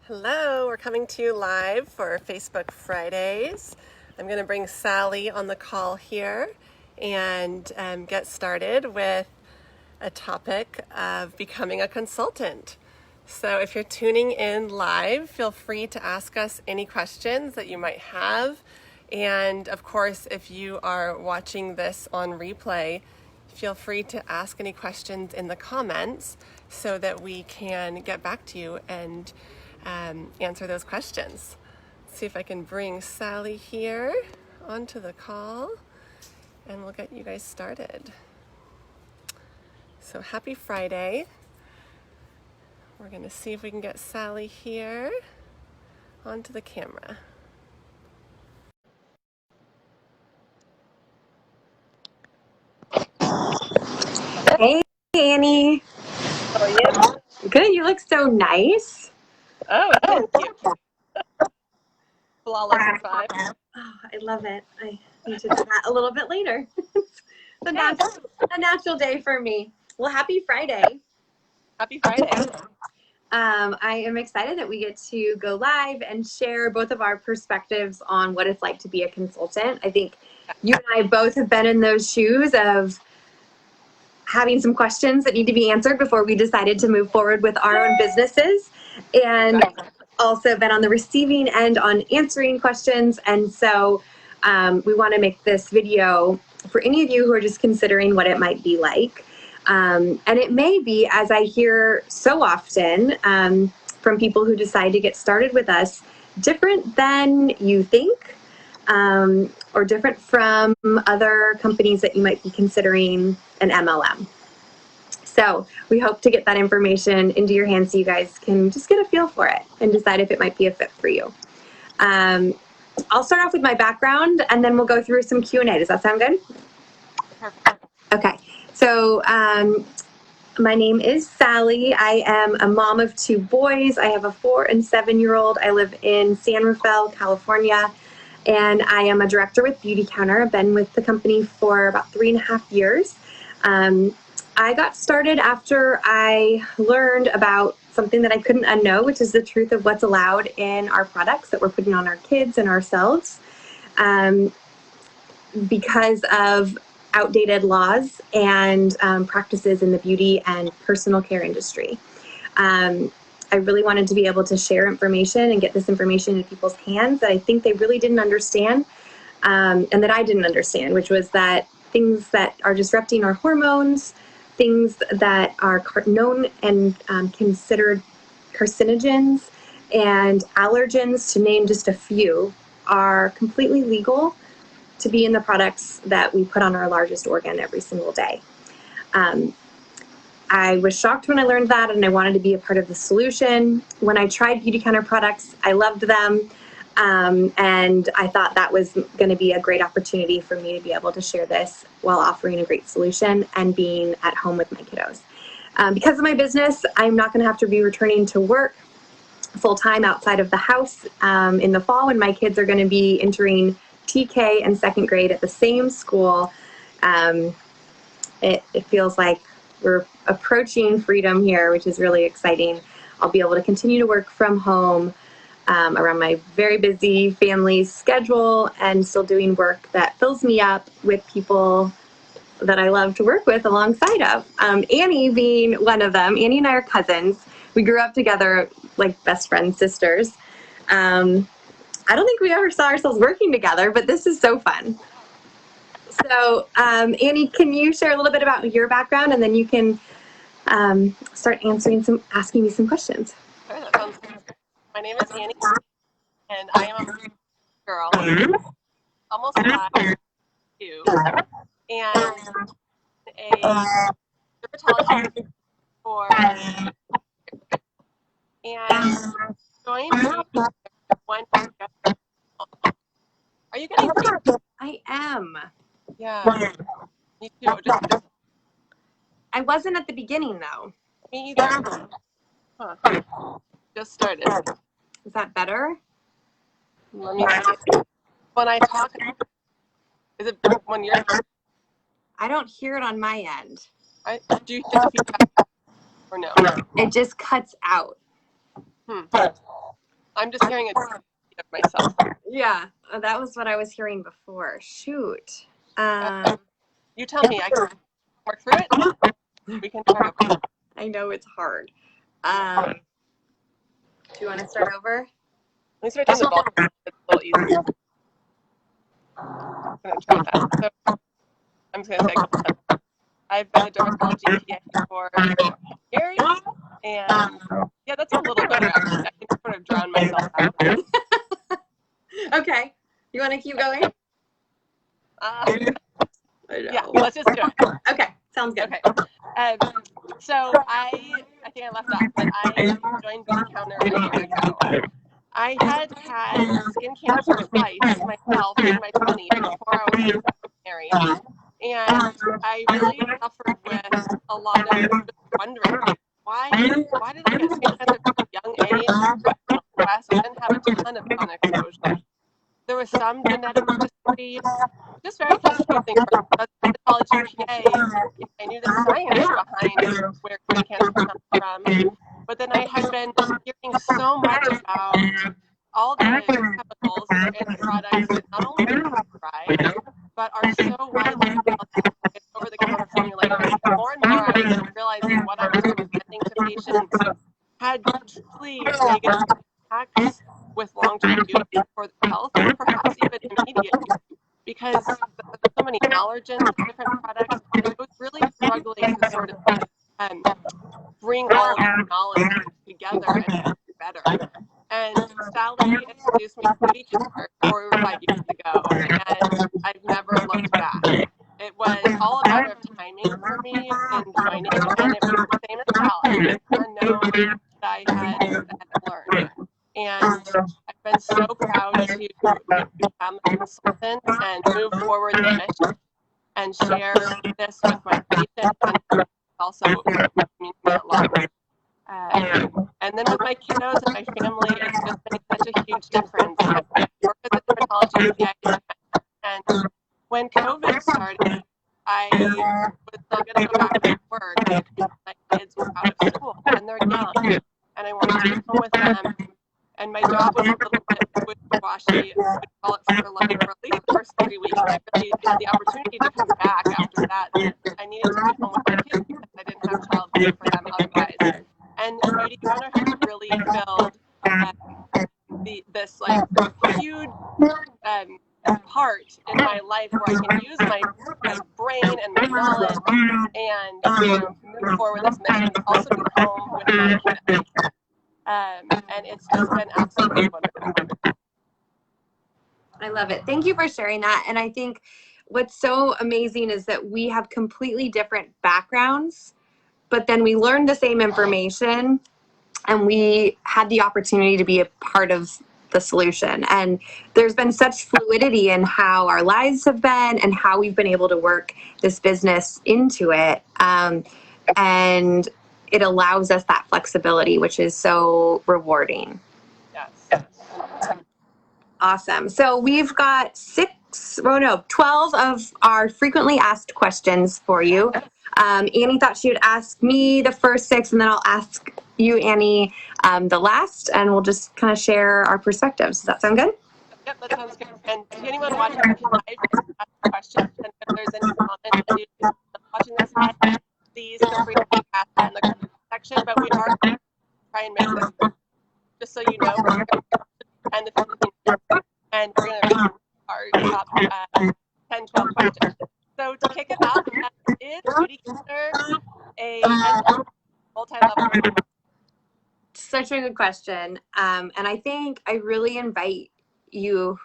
Hello, we're coming to you live for Facebook Fridays. I'm going to bring Sally on the call here and get started with a topic of becoming a consultant. So if you're tuning in live, feel free to ask us any questions that you might have. And of course, if you are watching this on replay, feel free to ask any questions in the comments so that we can get back to you and answer those questions. Let's see if I can bring Sally here onto the call and we'll get you guys started. So happy Friday. We're going to see if we can get Sally here onto the camera. Hey, Annie. How are you? Good. You look so nice. Oh, thank you. Flawless in 5. Oh, I love it. I need to do that a little bit later. It's a natural day for me. Well, happy Friday. Happy Friday. I am excited that we get to go live and share both of our perspectives on what it's like to be a consultant. I think you and I both have been in those shoes of having some questions that need to be answered before we decided to move forward with our own businesses, and also been on the receiving end on answering questions. And so we want to make this video for any of you who are just considering what it might be like. And it may be, as I hear so often from people who decide to get started with us, different than you think, or different from other companies that you might be considering an MLM. So we hope to get that information into your hands so you guys can just get a feel for it and decide if it might be a fit for you. I'll start off with my background and then we'll go through some Q&A. Does that sound good? Perfect. Okay. So my name is Sally. I am a mom of 2 boys. I have a 4- and 7-year-old. I live in San Rafael, California, and I am a director with Beautycounter. I've been with the company for about 3.5 years. I got started after I learned about something that I couldn't unknow, which is the truth of what's allowed in our products that we're putting on our kids and ourselves, because of outdated laws and practices in the beauty and personal care industry. I really wanted to be able to share information and get this information in people's hands that I think they really didn't understand, and that I didn't understand, which was that things that are disrupting our hormones, things that are known and considered carcinogens and allergens, to name just a few, are completely legal to be in the products that we put on our largest organ every single day. I was shocked when I learned that, and I wanted to be a part of the solution. When I tried Beautycounter products, I loved them. And I thought that was going to be a great opportunity for me to be able to share this while offering a great solution and being at home with my kiddos. Because of my business, I'm not going to have to be returning to work full-time outside of the house in the fall when my kids are going to be entering TK and 2nd grade at the same school. It feels like we're approaching freedom here, which is really exciting. I'll be able to continue to work from home around my very busy family schedule and still doing work that fills me up with people that I love to work with alongside of. Annie being one of them. Annie and I are cousins. We grew up together like best friends, sisters. I don't think we ever saw ourselves working together, but this is so fun. So Annie, can you share a little bit about your background, and then you can start asking me some questions. Sure, that sounds good. My name is Annie, and I am a girl, almost 5'2", and a dermatologist for, and going to one. Are you getting feedback? I am. Yeah, me too. I wasn't at the beginning though. Me either. Huh. Just started. Is that better? Let me see. When I talk, is it when you're? I don't hear it on my end. Do you hear the feedback or no? It just cuts out. I'm just hearing it of myself. Yeah, that was what I was hearing before. Shoot. You tell me. I can work through it. We can start over. I know it's hard. Do you want to start over? Let me start doing the volume. It's a little easier. I'm going to try that. So I'm just going to say a couple times. I've been a dermatology PA for 10 years, and yeah, that's a little better actually. I can sort of drown myself out. Okay. You want to keep going? Yeah, let's just do it. Okay, sounds good. Okay. So I think I left off, but I joined Beautycounter a year ago. I had skin cancer twice myself in my 20s before I was married, and I really suffered with a lot of just wondering why did I get skin cancer at a young age? In the West, I didn't have a ton of sun exposure. There was some genetic history, just very confusing for a dermatology PA. I knew the science behind where skin cancer comes from, but then I had been hearing so much about all the chemicals that are in the products that not only are prescribed, but are so widely available over-the-counter formulators. The more and more I was realizing what I was recommending to patients had truly negative impacts with long-term use for their health, or perhaps even immediate use, because there's so many allergens in different products. I was really struggling to sort of bring all of the knowledge together and do better. And Sally introduced me to Beautycounter 4 or 5 years ago, and I've never looked back. It was all a matter of timing for me in joining, and it was the same as Sally, unknown that I had learned. And I've been so proud to become a consultant and move forward the mission and share this with my patients and also with the community at large. And then with my kiddos and my family, it's just made such a huge difference. I work as a dermatology PA, and when COVID started, I was still going to go back to work because my kids were out of school and they're young, and I wanted to be home with them. And my job was a little bit wishy-washy, I would call it for like for at least the first 3 weeks. I really had the opportunity to come back after that. I needed to be home with my kids because I didn't have childcare for them otherwise. And Beautycounter has really filled this like huge part in my life where I can use my brain and my knowledge and move forward with this mission, but also be home with my kids. And it's just been absolutely wonderful. I love it. Thank you for sharing that. And I think what's so amazing is that we have completely different backgrounds, but then we learned the same information and we had the opportunity to be a part of the solution. And there's been such fluidity in how our lives have been and how we've been able to work this business into it. And it allows us that flexibility, which is so rewarding. Yes. Awesome. So we've got 12 of our frequently asked questions for you. Annie thought she would ask me the first 6, and then I'll ask you, Annie, the last, and we'll just kind of share our perspectives. Does that sound good? Yep, that sounds good. And to anyone watching this live, ask questions, and if there's any comments that you're watching this live, please feel free to ask that in the comment section. But we are going to try and make this, just so you know, we're going to 10 to 15 minutes, and we're going to read our top 10, 12 questions. So to kick it off, is Beautycounter a multi-level? Such a good question. And I think I really invite you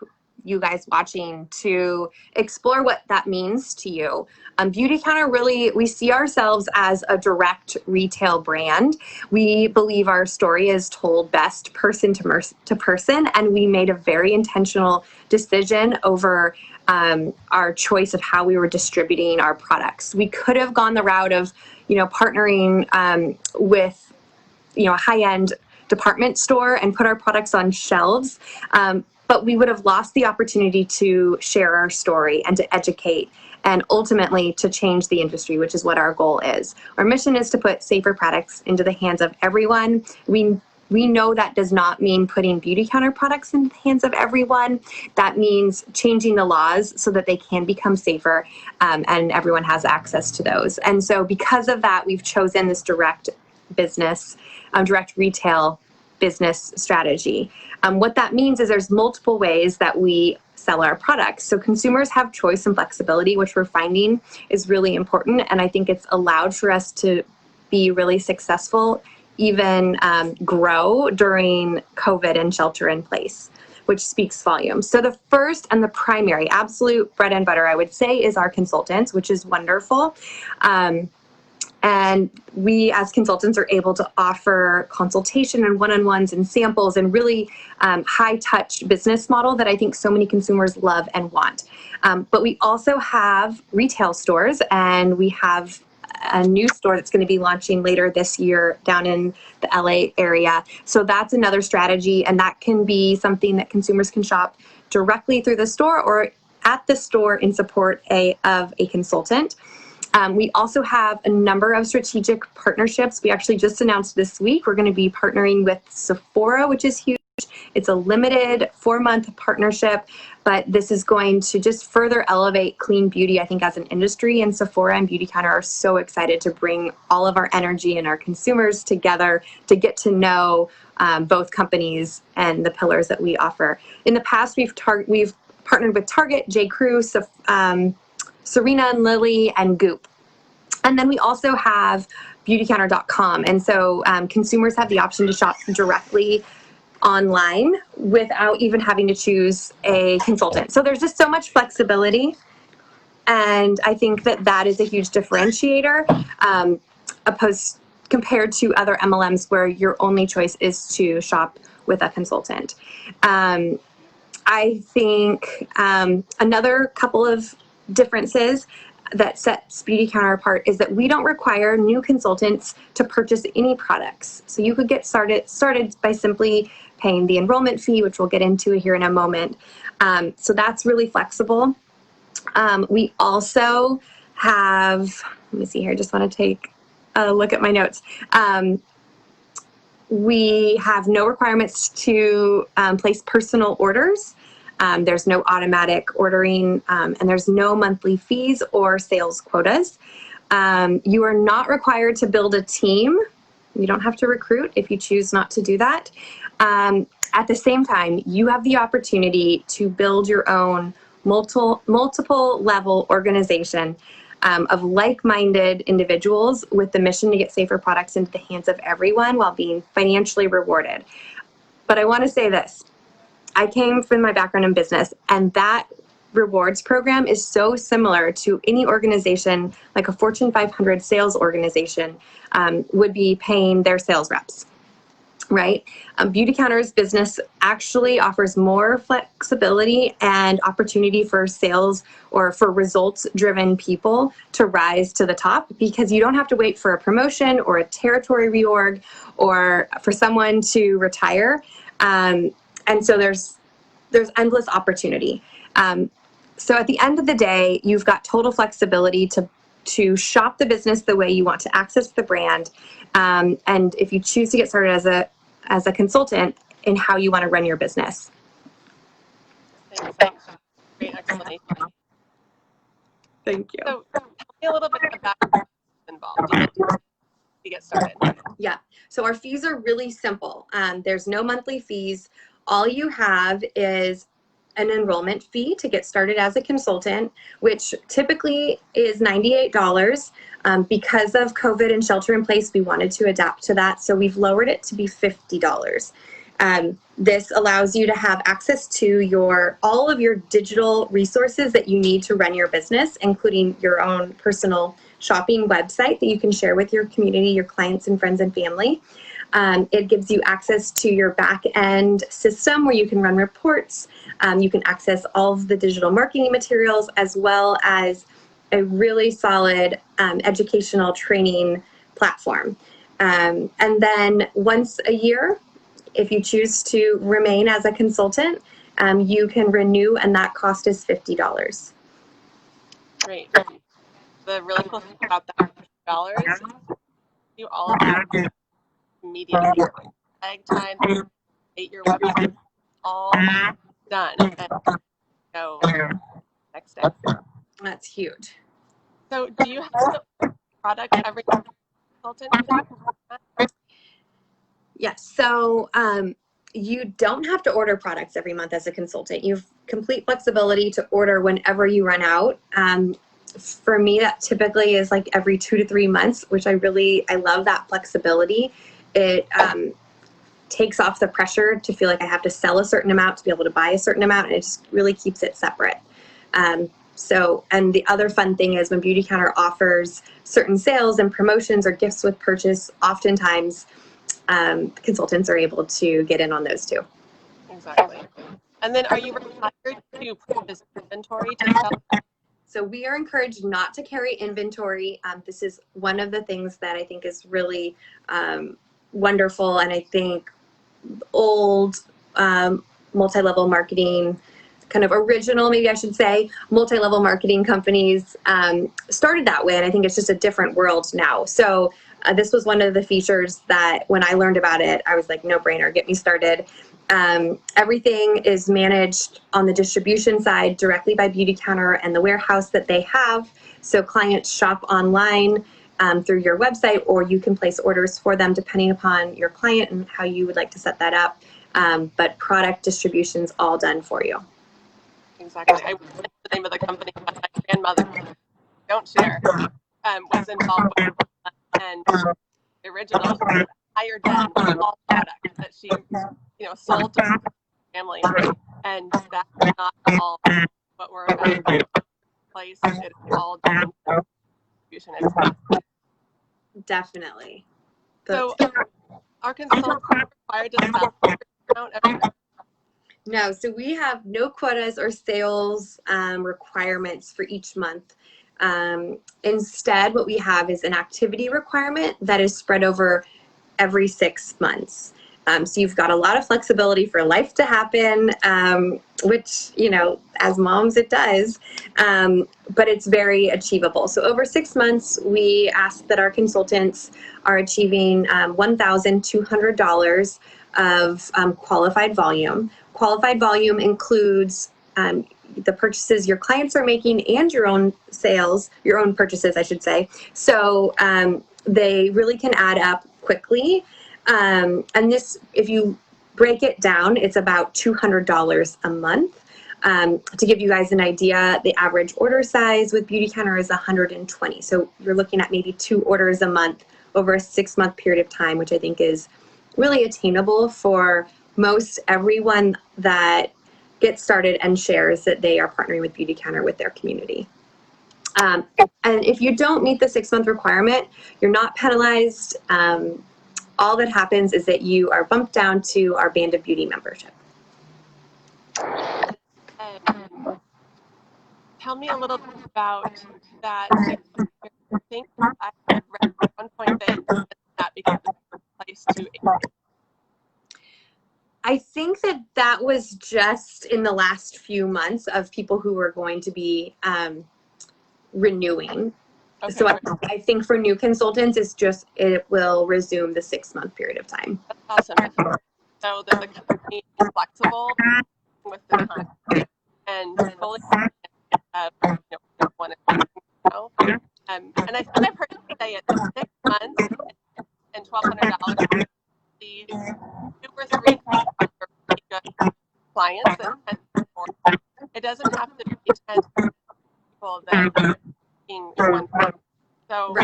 guys watching to explore what that means to you. Beautycounter, really, we see ourselves as a direct retail brand. We believe our story is told best person to person, and we made a very intentional decision over our choice of how we were distributing our products. We could have gone the route of, partnering with, a high-end department store and put our products on shelves. But we would have lost the opportunity to share our story and to educate and ultimately to change the industry, which is what our goal is. Our mission is to put safer products into the hands of everyone. We We know that does not mean putting Beautycounter products in the hands of everyone. That means changing the laws so that they can become safer, and everyone has access to those. And so because of that, we've chosen this direct retail business strategy. What that means is there's multiple ways that we sell our products. So consumers have choice and flexibility, which we're finding is really important. And I think it's allowed for us to be really successful, even grow during COVID and shelter in place, which speaks volumes. So the first and the primary absolute bread and butter, I would say, is our consultants, which is wonderful. And we as consultants are able to offer consultation and one-on-ones and samples and really high-touch business model that I think so many consumers love and want. But we also have retail stores, and we have a new store that's going to be launching later this year down in the LA area. So that's another strategy, and that can be something that consumers can shop directly through the store or at the store in support of a consultant. We also have a number of strategic partnerships. We actually just announced this week we're going to be partnering with Sephora, which is huge. It's a limited 4-month partnership, but this is going to just further elevate clean beauty, I think, as an industry. And Sephora and Beautycounter are so excited to bring all of our energy and our consumers together to get to know both companies and the pillars that we offer. In the past, we've partnered with Target, J. Crew, Serena and Lily, and Goop. And then we also have Beautycounter.com. And so consumers have the option to shop directly online without even having to choose a consultant. So there's just so much flexibility. And I think that that is a huge differentiator compared to other MLMs where your only choice is to shop with a consultant. I think another couple of differences that sets Beautycounter apart is that we don't require new consultants to purchase any products. So you could get started by simply paying the enrollment fee, which we'll get into here in a moment. So that's really flexible. We also have, let me see here, I just want to take a look at my notes. We have no requirements to place personal orders. There's no automatic ordering, and there's no monthly fees or sales quotas. You are not required to build a team. You don't have to recruit if you choose not to do that. At the same time, you have the opportunity to build your own multiple level organization of like-minded individuals with the mission to get safer products into the hands of everyone while being financially rewarded. But I want to say this. I came from my background in business, and that rewards program is so similar to any organization, like a Fortune 500 sales organization would be paying their sales reps, right? Beautycounter's business actually offers more flexibility and opportunity for sales or for results-driven people to rise to the top, because you don't have to wait for a promotion or a territory reorg or for someone to retire. And so there's endless opportunity. So at the end of the day, you've got total flexibility to shop the business the way you want, to access the brand. And if you choose to get started as a consultant in how you want to run your business. Thanks. Great explanation. Thank you. So tell me a little bit about what's involved to get started. Yeah. So our fees are really simple. There's no monthly fees. All you have is an enrollment fee to get started as a consultant, which typically is $98. Because of COVID and shelter in place, we wanted to adapt to that. So we've lowered it to be $50. This allows you to have access to all of your digital resources that you need to run your business, including your own personal shopping website that you can share with your community, your clients and friends and family. It gives you access to your back-end system where you can run reports. You can access all of the digital marketing materials, as well as a really solid educational training platform. And then once a year, if you choose to remain as a consultant, you can renew, and that cost is $50. Great. The really cool thing about that $50, do all of that immediately. tag time, update your website, all done, and go next day. That's huge. So do you have to order products every consultant? Yes. So you don't have to order products every month as a consultant. You have complete flexibility to order whenever you run out. For me, that typically is like every 2 to 3 months, which I love that flexibility. It takes off the pressure to feel like I have to sell a certain amount to be able to buy a certain amount, and it just really keeps it separate. And the other fun thing is when Beautycounter offers certain sales and promotions or gifts with purchase, oftentimes consultants are able to get in on those too. Exactly. And then are you required to purchase inventory to sell? So we are encouraged not to carry inventory. This is one of the things that I think is really wonderful, and I think old multi-level marketing, kind of original, maybe I should say, multi-level marketing companies started that way, and I think it's just a different world now. So this was one of the features that when I learned about it, I was like, no brainer, get me started. Everything is managed on the distribution side directly by Beautycounter and the warehouse that they have. So clients shop online through your website, or you can place orders for them depending upon your client and how you would like to set that up. But product distribution's all done for you. Exactly. I won't mention the name of the company, but my grandmother, don't share, was involved with and the original hired them all products that she, sold to her family, and that's not all what we're about to place. It's all done distribution. Definitely. So, are consultants required to sell account every month? No, so we have no quotas or sales requirements for each month. Instead, what we have is an activity requirement that is spread over every 6 months. So you've got a lot of flexibility for life to happen, which, as moms, it does, but it's very achievable. So over 6 months, we ask that our consultants are achieving $1,200 of qualified volume. Qualified volume includes the purchases your clients are making and your own sales, your own purchases, I should say. So they really can add up quickly. And this, if you break it down, it's about $200 a month. To give you guys an idea, the average order size with Beautycounter is 120. So you're looking at maybe 2 orders a month over a 6-month period of time, which I think is really attainable for most everyone that gets started and shares that they are partnering with Beautycounter with their community. And if you don't meet the 6-month requirement, you're not penalized. All that happens is that you are bumped down to our Band of Beauty membership. Tell me a little bit about that. I think I read at one point that becomes a place to. I think that was just in the last few months of people who were going to be renewing. Okay. So I think for new consultants, it will resume the 6-month period of time. That's awesome. So that the company is flexible with the time and fully one and I think I've heard you say it 6 months and $1,200. The 2 or 3 pretty good clients that it doesn't have to be 10 people that are being one. So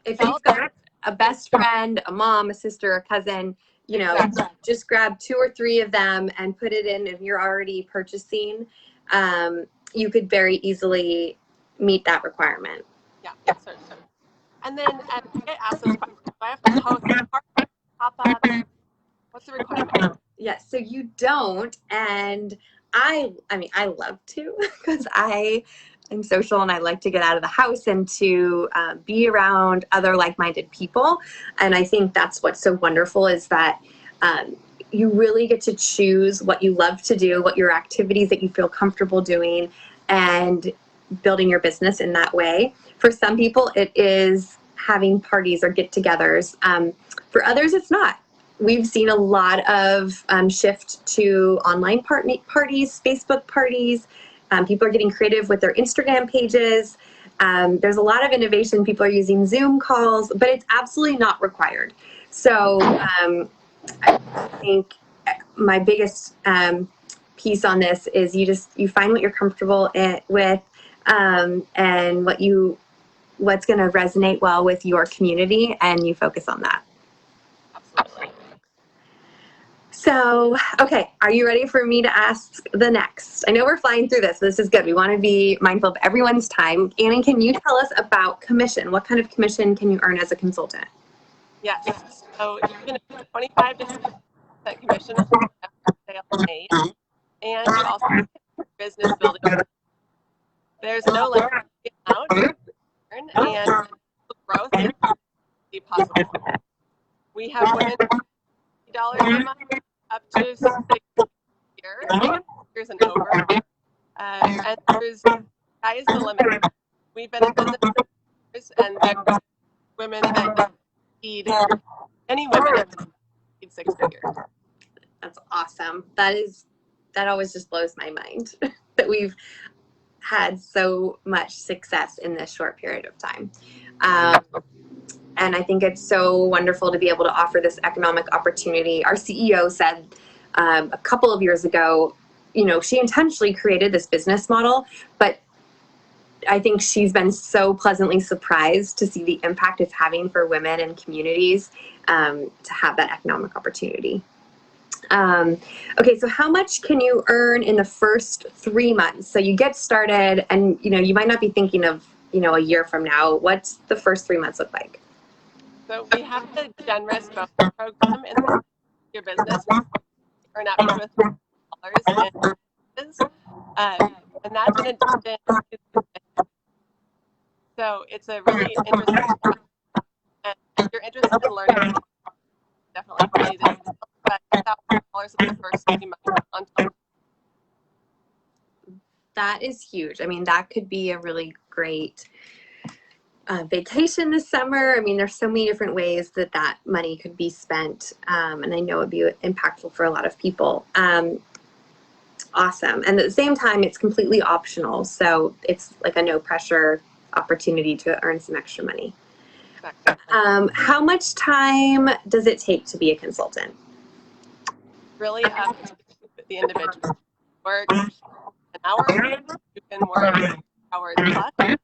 if you've got a best friend, a mom, a sister, a cousin, just grab 2 or 3 of them and put it in. If you're already purchasing, you could very easily meet that requirement. Yeah, certainly. And then I asked this question: do I have to post pop-up? What's the requirement? Yes, so you don't, and I love to because I'm social and I like to get out of the house and to be around other like-minded people. And I think that's what's so wonderful is that you really get to choose what you love to do, what your activities that you feel comfortable doing, and building your business in that way. For some people, it is having parties or get-togethers. For others, it's not. we've seen a lot of shift to online parties, Facebook parties. People are getting creative with their Instagram pages. There's a lot of innovation. People are using Zoom calls, but it's absolutely not required. So I think my biggest piece on this is you find what you're comfortable with, and what's going to resonate well with your community, and you focus on that. Absolutely. So, okay, are you ready for me to ask the next? I know we're flying through this. This is good. We want to be mindful of everyone's time. Annie, can you tell us about commission? What kind of commission can you earn as a consultant? Yes. So you can earn 25 to 30% commission on sales made, and you also get business building. There's no limit to the amount you earn, and growth is possible. We have women $50 a month up to 6 years and over. And there's sky is the limit. We've been in business for years, and there's women that need any women that need 6 figures. That's awesome. That always just blows my mind that we've had so much success in this short period of time. And I think it's so wonderful to be able to offer this economic opportunity. Our CEO said a couple of years ago, she intentionally created this business model, but I think she's been so pleasantly surprised to see the impact it's having for women and communities to have that economic opportunity. Okay, so how much can you earn in the first 3 months? So you get started, and you might not be thinking of a year from now. What's the first 3 months look like? So we have a generous bonus program in your business. Earn up to $1,000 and that's in addition to. So it's a really interesting process. And if you're interested in learning, definitely call you this. But $1,000 in the first 3 months on top. That is huge. I mean, that could be a really great vacation this summer. I mean, there's so many different ways that money could be spent, and I know it'd be impactful for a lot of people. Awesome. And at the same time, it's completely optional, so it's like a no pressure opportunity to earn some extra money. Exactly. How much time does it take to be a consultant? Really up to the individual. Work an hour, you can work hours plus,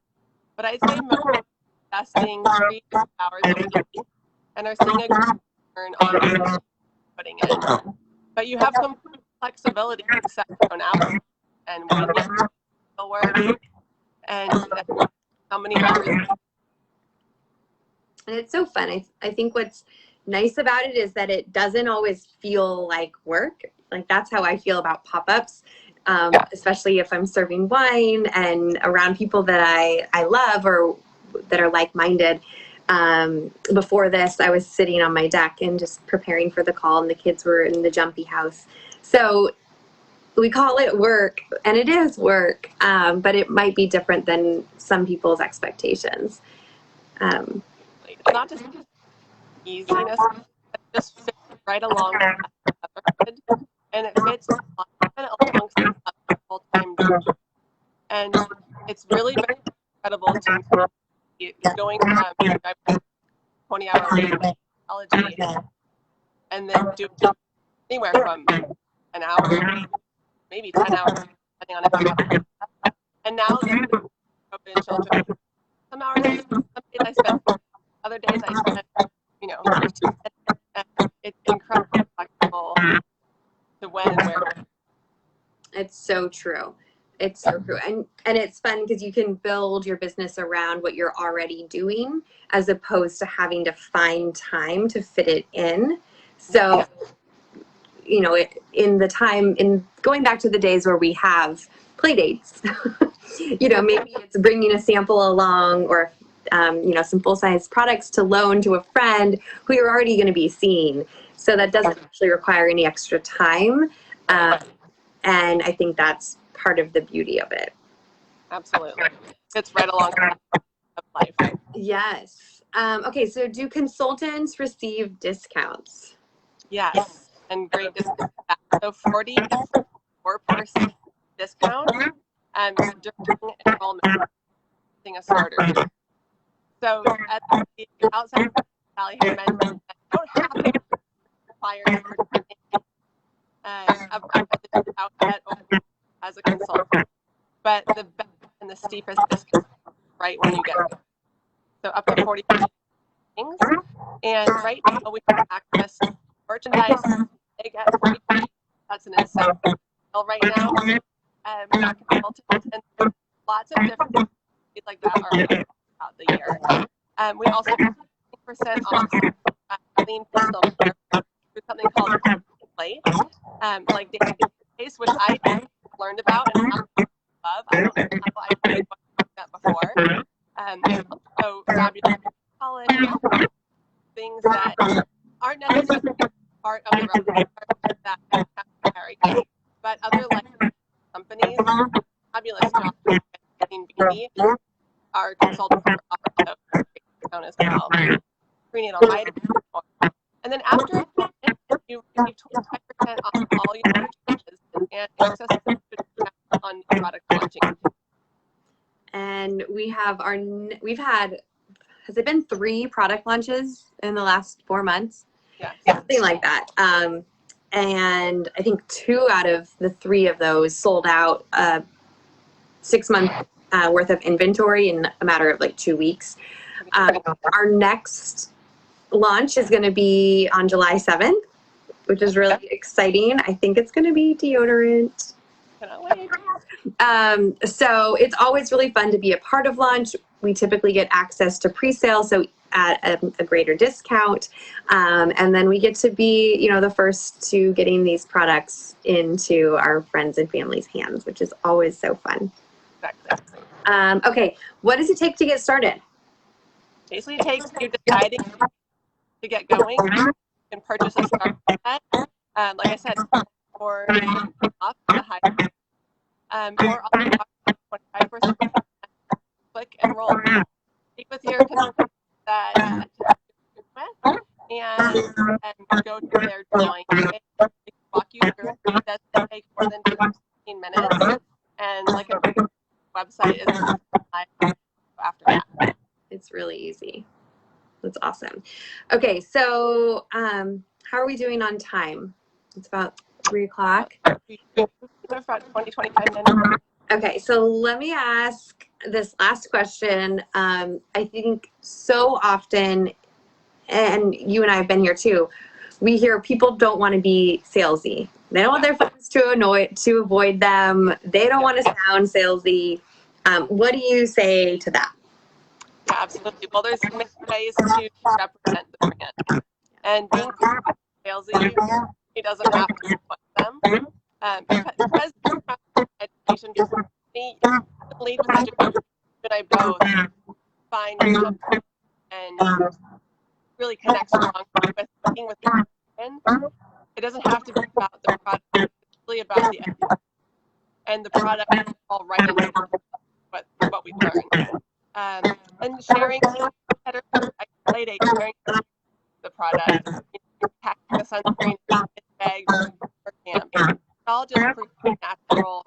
but I'd say most are investing 3 hours a week and are seeing a good return on putting in. But you have complete flexibility to set your own hours and when you will work and how many hours. And it's so fun. I think what's nice about it is that it doesn't always feel like work. Like that's how I feel about pop-ups, especially if I'm serving wine and around people that I love or that are like-minded. Before this, I was sitting on my deck and just preparing for the call, and the kids were in the jumpy house. So we call it work, and it is work, but it might be different than some people's expectations. It's not just easiness, it just fits right along with motherhood, and it fits along a full-time job. And it's really been incredible to going from 20-hour college and then do anywhere from an hour, maybe 10 hours, depending on if you and now that open children, some hours, some days I spend, other days I spend, 15 minutes, and it's incredibly flexible to when and where. It's so true. It's so true. And it's fun because you can build your business around what you're already doing as opposed to having to find time to fit it in. So, in going back to the days where we have play dates, maybe it's bringing a sample along or, some full-size products to loan to a friend who you're already going to be seeing. So that doesn't actually require any extra time. And I think that's part of the beauty of it. Absolutely. It's right along of life. Yes. Okay, so do consultants receive discounts? Yes, and great discount. So 44% discount during enrollment in a starter. So at the outset, Sally had mentioned that you don't have to require of the outset as a consultant, but the best and the steepest discount right when you get there. So up to 40 things, and right now we have access to merchandise. They get 40. That's an incentive right now. Our consultants and lots of different things like that are throughout the year. We also have 50% off clean personal care through something called Plate, like database, which I learned about and love. I don't know how I've done that before. So fabulous college, things that aren't necessarily part of the repertoire that carry, but other like companies, fabulous job in beauty. Our consultants offer discount as well. Prenatal items. And then after you receive 25% off all your purchases and access on new product launching. And we've had, has it been 3 product launches in the last 4 months? Yeah. Something like that. And I think 2 out of the 3 of those sold out 6 months worth of inventory in a matter of like 2 weeks. Our next launch is going to be on July 7th, which is really exciting. I think it's going to be deodorant. Cannot wait. So it's always really fun to be a part of launch. We typically get access to pre-sale, so at a greater discount. And then we get to be, the first to getting these products into our friends and family's hands, which is always so fun. Exactly. Okay, what does it take to get started? Basically, it takes you deciding to get going and purchase a starter set. Like I said, or off the high, or 25%. Click and roll. Speak with your consultant that and go to their drawing. They walk you through. It doesn't take more than 15 minutes, and like a website is after that. It's really easy. That's awesome. Okay, so how are we doing on time? It's about 3 o'clock. About 20-25 minutes. Okay, so let me ask this last question. I think so often, and you and I have been here too, we hear people don't want to be salesy. They don't want their friends to avoid them. They don't want to sound salesy. What do you say to that? Yeah, absolutely. Well, there's many ways to represent the brand. And being salesy, it doesn't have to put them. Because education, lead with education, and I both find and really connect strong with working with the brand. It doesn't have to be about the product. It's really about the education. And the product is all right into what we learn. And sharing at a late age, sharing the product, packing the sunscreen in bags for camp. It's all just pretty natural.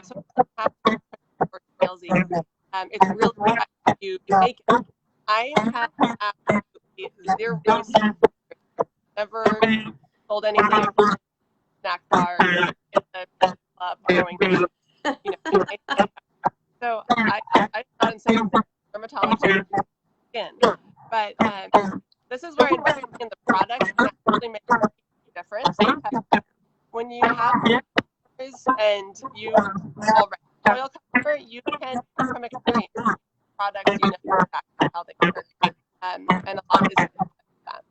So for salesy, it's really about you make it. I have absolutely zero sales. Never sold anything snack bar in the club growing up. So I thought in saying dermatology skin, but this is where investing in the product actually makes a difference. Because when you have and you already oil cover, you can from experience products you know exactly how they work, and a lot is that.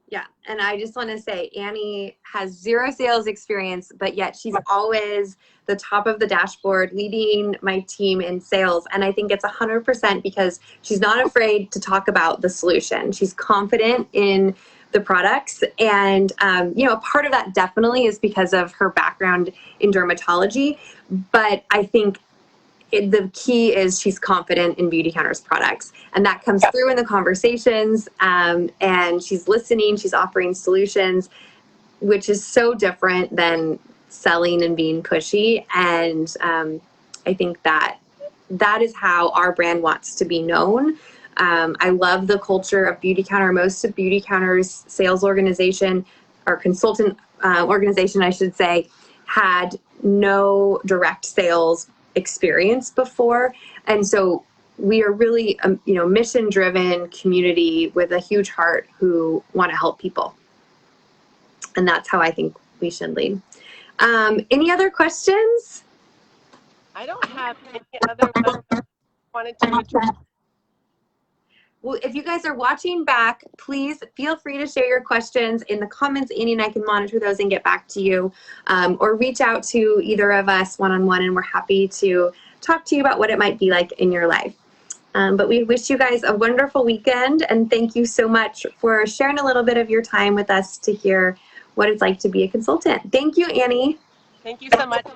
Yeah, and I just want to say Annie has zero sales experience, but yet she's always the top of the dashboard leading my team in sales. And I think it's 100% because she's not afraid to talk about the solution. She's confident in the products. And, part of that definitely is because of her background in dermatology. But I think the key is she's confident in Beautycounter's products, and that comes through in the conversations. And she's listening, she's offering solutions, which is so different than selling and being pushy. And I think that is how our brand wants to be known. I love the culture of Beautycounter. Most of Beautycounter's sales organization, or consultant organization, I should say, had no direct sales experience before. And so we are really a mission-driven community with a huge heart who want to help people. And that's how I think we should lead. Any other questions? I don't have any other ones I wanted to address. Well, if you guys are watching back, please feel free to share your questions in the comments. Annie and I can monitor those and get back to you, or reach out to either of us one-on-one, and we're happy to talk to you about what it might be like in your life. But we wish you guys a wonderful weekend, and thank you so much for sharing a little bit of your time with us to hear what it's like to be a consultant. Thank you, Annie. Thank you so much.